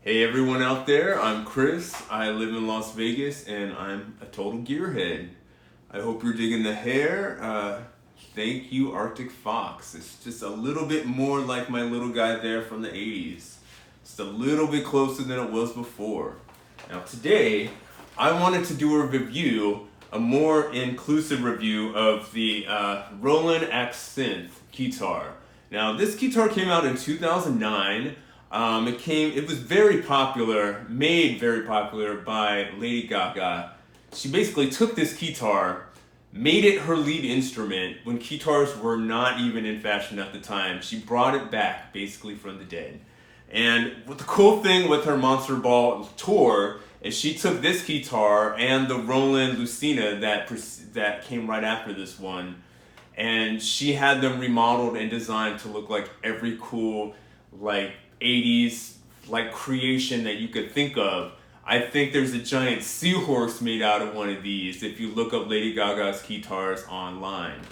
Hey everyone out there, I'm Chris. I live in Las Vegas and I'm a total gearhead. I hope you're digging the hair. Thank you, Arctic Fox. It's just a little bit more like my little guy there from the 80s. Just a little bit closer than it was before. Now today, I wanted to do a review, a more inclusive review of the Roland AX-Synth Keytar. Now this guitar came out in 2009. It was very popular, made very popular by Lady Gaga. She basically took this guitar, made it her lead instrument when guitars were not even in fashion at the time. She brought it back basically from the dead. And what the cool thing with her Monster Ball tour is she took this guitar and the Roland Lucina that came right after this one, and she had them remodeled and designed to look like every cool, like 80s like creation that you could think of. I think there's a giant seahorse made out of one of these if you look up Lady Gaga's guitars online.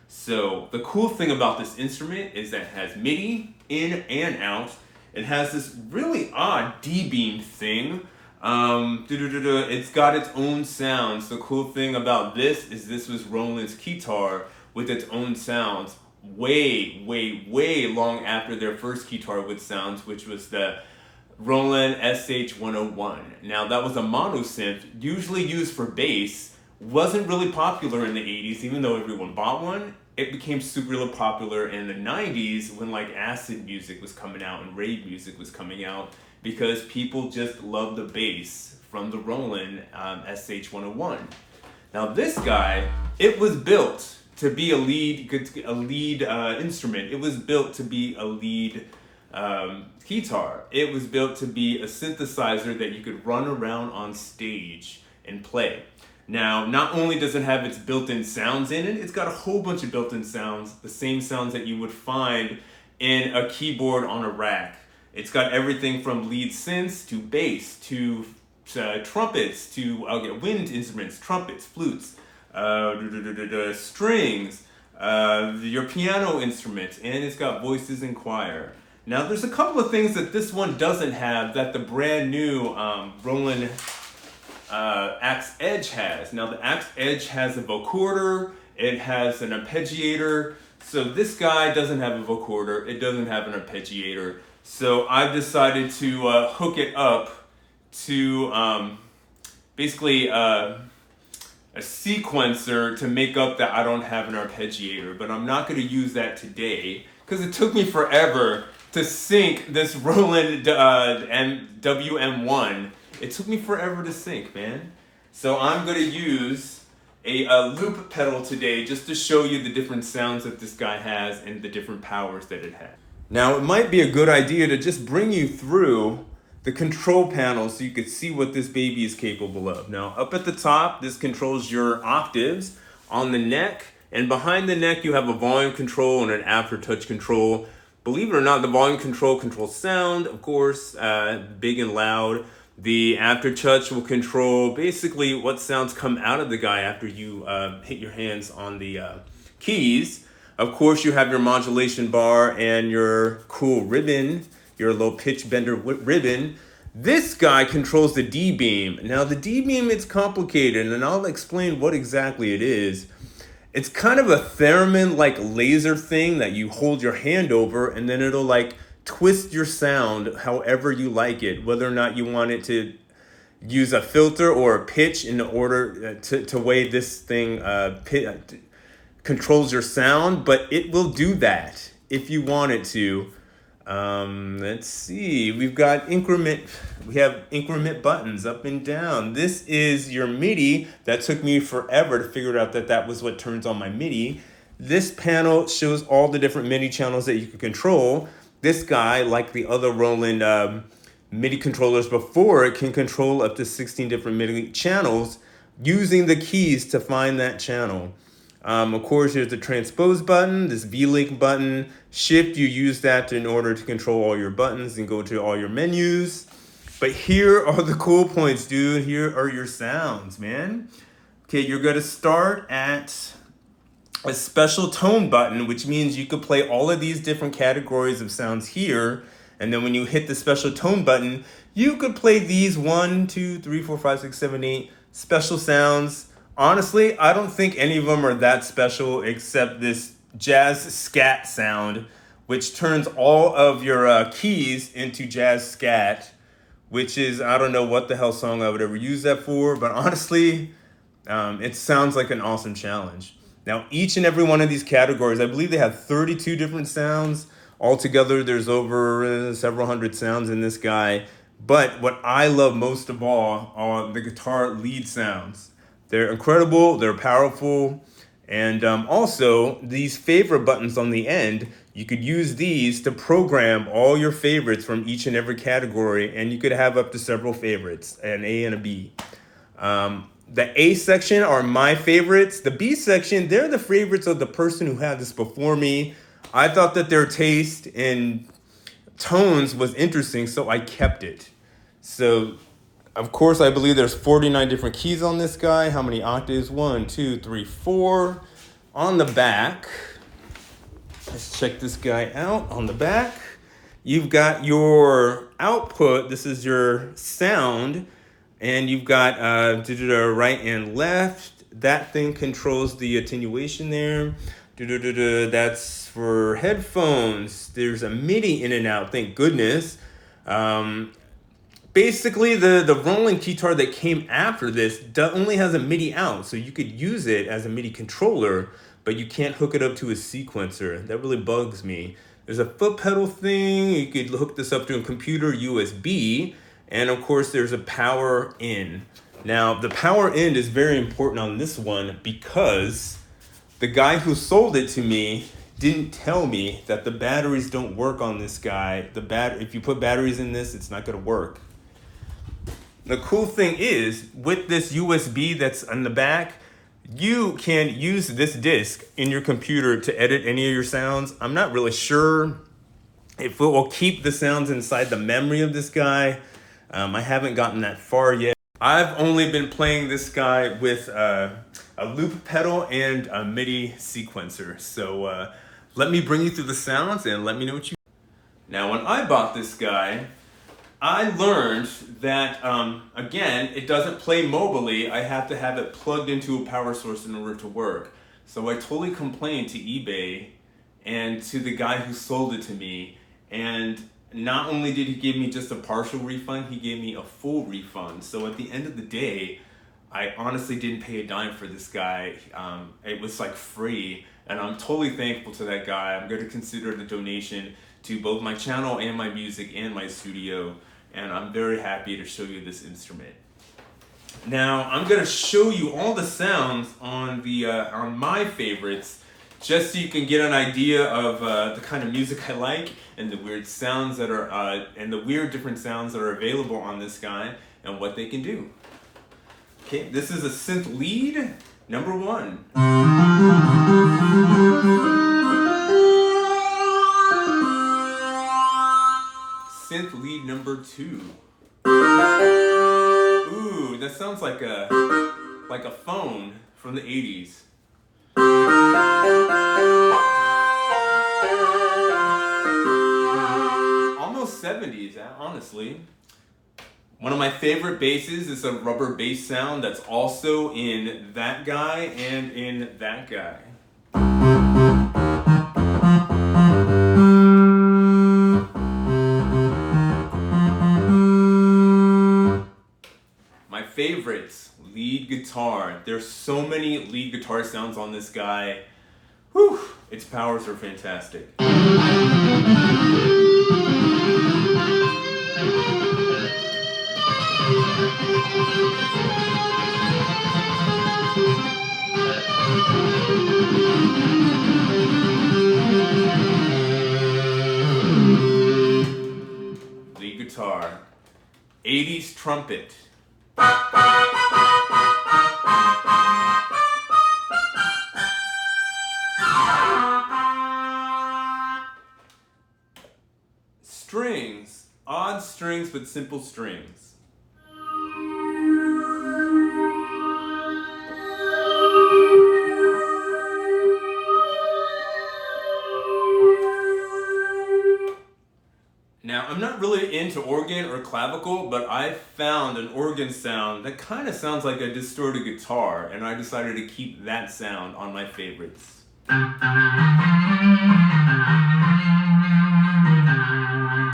So the cool thing about this instrument is that it has MIDI in and out. It has this really odd D-beam thing. It's got its own sounds. The cool thing about this is this was Roland's guitar with its own sounds way long after their first guitar with sounds, which was the Roland SH-101. Now that was a mono synth, usually used for bass, wasn't really popular in the 80s, even though everyone bought one. It became super popular in the 90s when like acid music was coming out and rave music was coming out because people just loved the bass from the Roland SH-101. Now this guy, it was built to be a lead instrument. It was built to be a lead guitar. It was built to be a synthesizer that you could run around on stage and play. Now, not only does it have its built-in sounds in it, it's got a whole bunch of built-in sounds, the same sounds that you would find in a keyboard on a rack. It's got everything from lead synths to bass to trumpets to wind instruments, trumpets, flutes, strings, your piano instruments, and it's got voices and choir. Now there's a couple of things that this one doesn't have that the brand new Roland Axe Edge has. Now the Axe Edge has a vocoder, it has an arpeggiator. So this guy doesn't have a vocoder, it doesn't have an arpeggiator. So I've decided to hook it up to basically a sequencer to make up that I don't have an arpeggiator, but I'm not going to use that today because it took me forever to sync this Roland WM1. It took me forever to sync, man. So I'm going to use a loop pedal today just to show you the different sounds that this guy has and the different powers that it has. Now it might be a good idea to just bring you through the control panel so you could see what this baby is capable of. Now up at the top, this controls your octaves. On the neck and behind the neck you have a volume control and an aftertouch control. Believe it or not, the volume control controls sound, of course, big and loud. The aftertouch will control basically what sounds come out of the guy after you hit your hands on the keys. Of course, you have your modulation bar and your cool ribbon, your low pitch bender ribbon. This guy controls the D-beam. Now the D-beam, it's complicated and I'll explain what exactly it is. It's kind of a theremin like laser thing that you hold your hand over and then it'll like twist your sound however you like it, whether or not you want it to use a filter or a pitch in order to way this thing controls your sound, but it will do that if you want it to. Let's see, we have increment buttons up and down. This is your MIDI. That took me forever to figure out that was what turns on my MIDI. This panel shows all the different MIDI channels that you can control. This guy, like the other Roland MIDI controllers before, it can control up to 16 different MIDI channels using the keys to find that channel. Of course, there's the transpose button, this V-Link button. Shift, you use that in order to control all your buttons and go to all your menus. But here are the cool points, dude. Here are your sounds, man. Okay, you're going to start at a special tone button, which means you could play all of these different categories of sounds here. And then when you hit the special tone button, you could play these 1, 2, 3, 4, 5, 6, 7, 8 special sounds. Honestly, I don't think any of them are that special except this jazz scat sound, which turns all of your keys into jazz scat, which is, I don't know what the hell song I would ever use that for, but honestly, it sounds like an awesome challenge. Now, each and every one of these categories, I believe they have 32 different sounds. Altogether, there's over several hundred sounds in this guy. But what I love most of all are the guitar lead sounds. They're incredible, they're powerful, and also these favorite buttons on the end, you could use these to program all your favorites from each and every category, and you could have up to several favorites, an A and a B. The A section are my favorites. The B section, they're the favorites of the person who had this before me. I thought that their taste in tones was interesting, so I kept it. So, of course, I believe there's 49 different keys on this guy. How many octaves? 1, 2, 3, 4. On the back, let's check this guy out. On the back, you've got your output. This is your sound. And you've got right and left. That thing controls the attenuation there. That's for headphones. There's a MIDI in and out, thank goodness. Basically, the Roland Keytar that came after this only has a MIDI out, so you could use it as a MIDI controller, but you can't hook it up to a sequencer. That really bugs me. There's a foot pedal thing. You could hook this up to a computer USB. And of course, there's a power in. Now, the power in is very important on this one because the guy who sold it to me didn't tell me that the batteries don't work on this guy. If you put batteries in this, it's not going to work. The cool thing is, with this USB that's on the back, you can use this disc in your computer to edit any of your sounds. I'm not really sure if it will keep the sounds inside the memory of this guy. I haven't gotten that far yet. I've only been playing this guy with a loop pedal and a MIDI sequencer. So let me bring you through the sounds and let me know what you... Now, when I bought this guy, I learned that, again, it doesn't play mobily. I have to have it plugged into a power source in order to work. So I totally complained to eBay and to the guy who sold it to me. And not only did he give me just a partial refund, he gave me a full refund. So at the end of the day, I honestly didn't pay a dime for this guy. It was like free, and I'm totally thankful to that guy. I'm going to consider it a donation to both my channel and my music and my studio, and I'm very happy to show you this instrument. Now, I'm going to show you all the sounds on my favorites, just so you can get an idea of the kind of music I like and the weird sounds that are and the weird different sounds that are available on this guy and what they can do. Okay, this is a synth lead number 1. Synth lead number 2. Ooh, that sounds like a phone from the 80s. Almost 70s, honestly. One of my favorite basses is a rubber bass sound that's also in that guy and in that guy. My favorites, lead guitar. There's so many lead guitar sounds on this guy. Whew, its powers are fantastic. Lead guitar. 80s trumpet. Strings. Odd strings but simple strings. Now, I'm into organ or clavicle, but I found an organ sound that kind of sounds like a distorted guitar, and I decided to keep that sound on my favorites.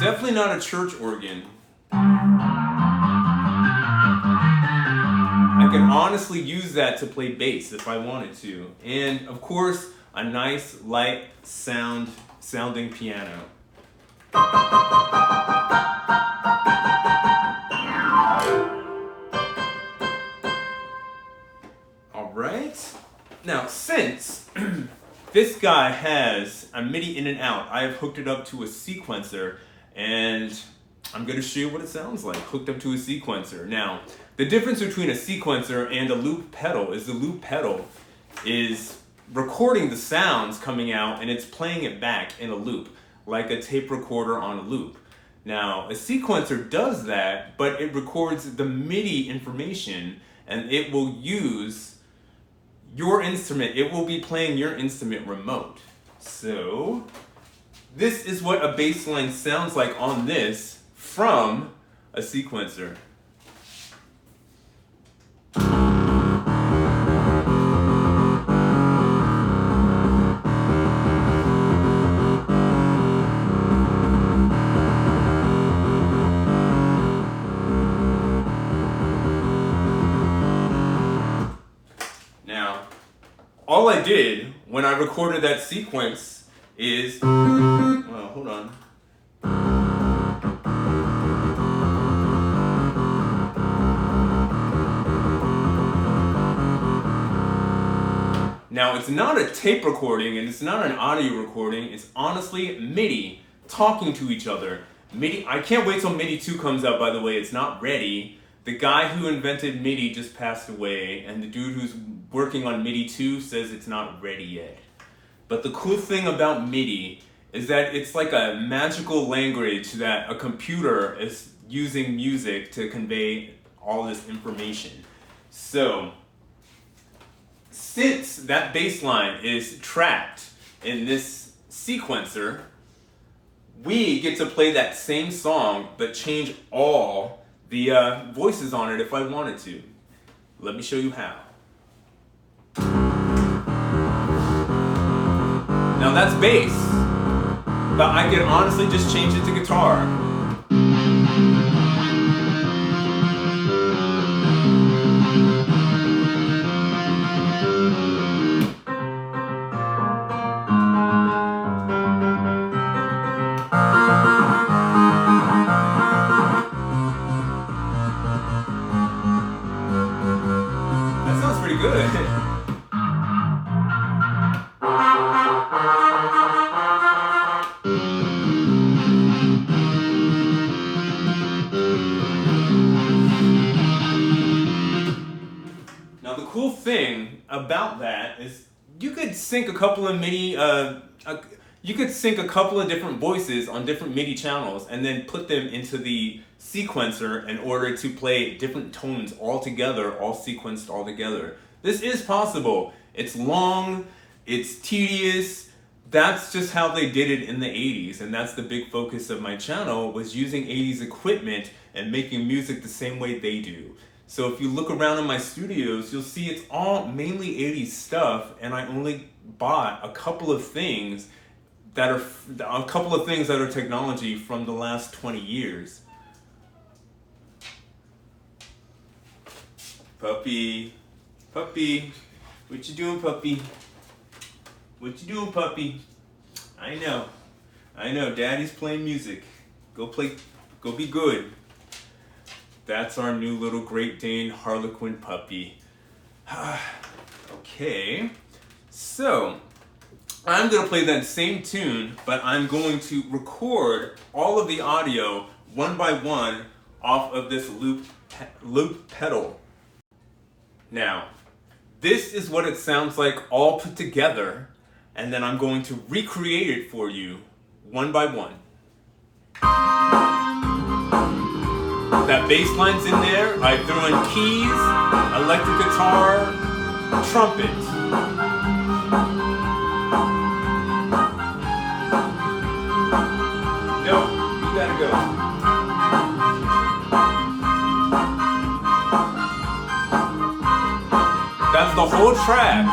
Definitely not a church organ. I can honestly use that to play bass if I wanted to. And of course, a nice, light sounding piano. All right. Now, since this guy has a MIDI in and out, I have hooked it up to a sequencer, and I'm going to show you what it sounds like hooked up to a sequencer. Now, the difference between a sequencer and a loop pedal is the loop pedal is recording the sounds coming out and it's playing it back in a loop, like a tape recorder on a loop. Now, a sequencer does that, but it records the MIDI information and it will use your instrument. It will be playing your instrument remote. So, this is what a bass line sounds like on this from a sequencer. All I did when I recorded that sequence is, well, hold on. Now, it's not a tape recording and it's not an audio recording. It's honestly MIDI talking to each other. MIDI, I can't wait till MIDI 2 comes out, by the way. It's not ready. The guy who invented MIDI just passed away, and the dude who's working on MIDI 2 says it's not ready yet. But the cool thing about MIDI is that it's like a magical language that a computer is using music to convey all this information. So, since that bass line is trapped in this sequencer, we get to play that same song but change all the voices on it if I wanted to. Let me show you how. Now that's bass, but I can honestly just change it to guitar. That sounds pretty good. Now the cool thing about that is you could sync a couple of MIDI, you could sync a couple of different voices on different MIDI channels and then put them into the sequencer in order to play different tones all together, all sequenced all together. This is possible. It's long, it's tedious. That's just how they did it in the 80s, and that's the big focus of my channel, was using 80s equipment and making music the same way they do. So if you look around in my studios, you'll see it's all mainly 80s stuff, and I only bought a couple of things that are technology from the last 20 years. Puppy, puppy, what you doing, puppy? What you doing, puppy? I know, Daddy's playing music. Go be good. That's our new little Great Dane Harlequin puppy. Okay, so I'm gonna play that same tune, but I'm going to record all of the audio one by one off of this loop pedal. Now, this is what it sounds like all put together, and then I'm going to recreate it for you one by one. That bass line's in there. I threw in keys, electric guitar, trumpet. No, you gotta go. the whole track.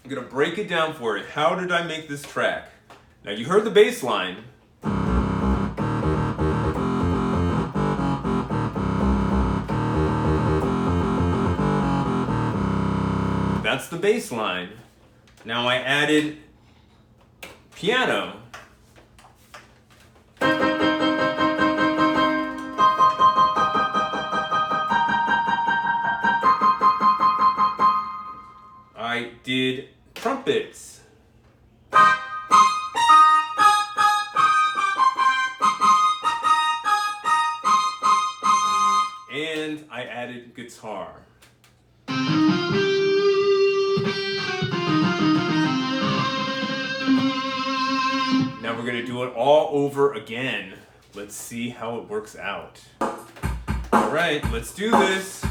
I'm gonna break it down for you. How did I make this track? Now you heard the bass line. That's the bass line. Now I added piano. I did trumpets. And I added guitar. Now we're gonna do it all over again. Let's see how it works out. All right, let's do this.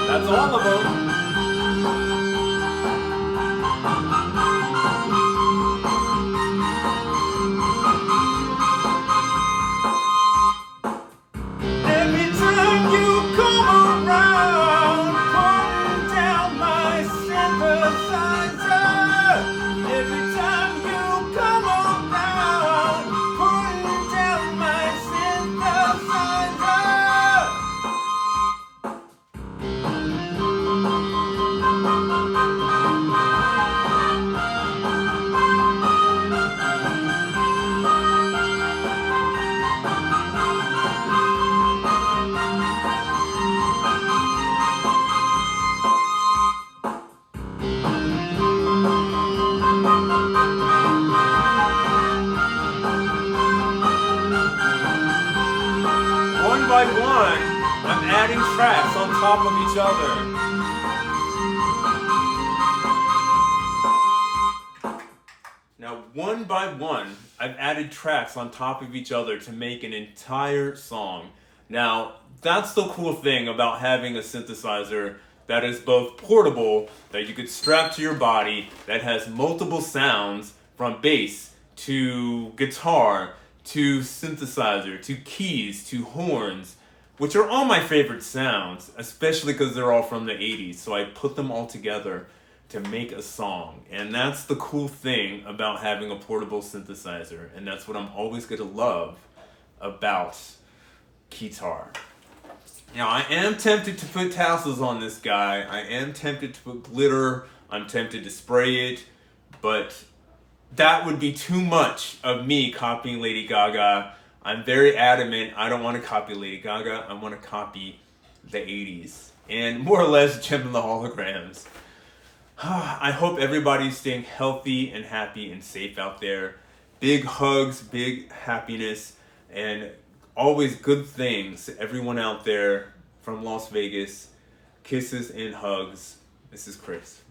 That's all of them. Every time you come around, putting down my synthesizer. Every time you come around, putting down my synthesizer. One by one, I'm adding tracks on top of each other. Now, one by one, I've added tracks on top of each other to make an entire song. Now, that's the cool thing about having a synthesizer that is both portable, that you could strap to your body, that has multiple sounds from bass to guitar to synthesizer, to keys, to horns, which are all my favorite sounds, especially because they're all from the 80s. So I put them all together to make a song. And that's the cool thing about having a portable synthesizer. And that's what I'm always going to love about Keytar. Now, I am tempted to put tassels on this guy. I am tempted to put glitter. I'm tempted to spray it. But that would be too much of me copying Lady Gaga. I'm very adamant. I don't want to copy Lady Gaga. I want to copy the 80s. And more or less Gem and the Holograms. I hope everybody's staying healthy and happy and safe out there. Big hugs, big happiness, and always good things to everyone out there from Las Vegas. Kisses and hugs. This is Chris.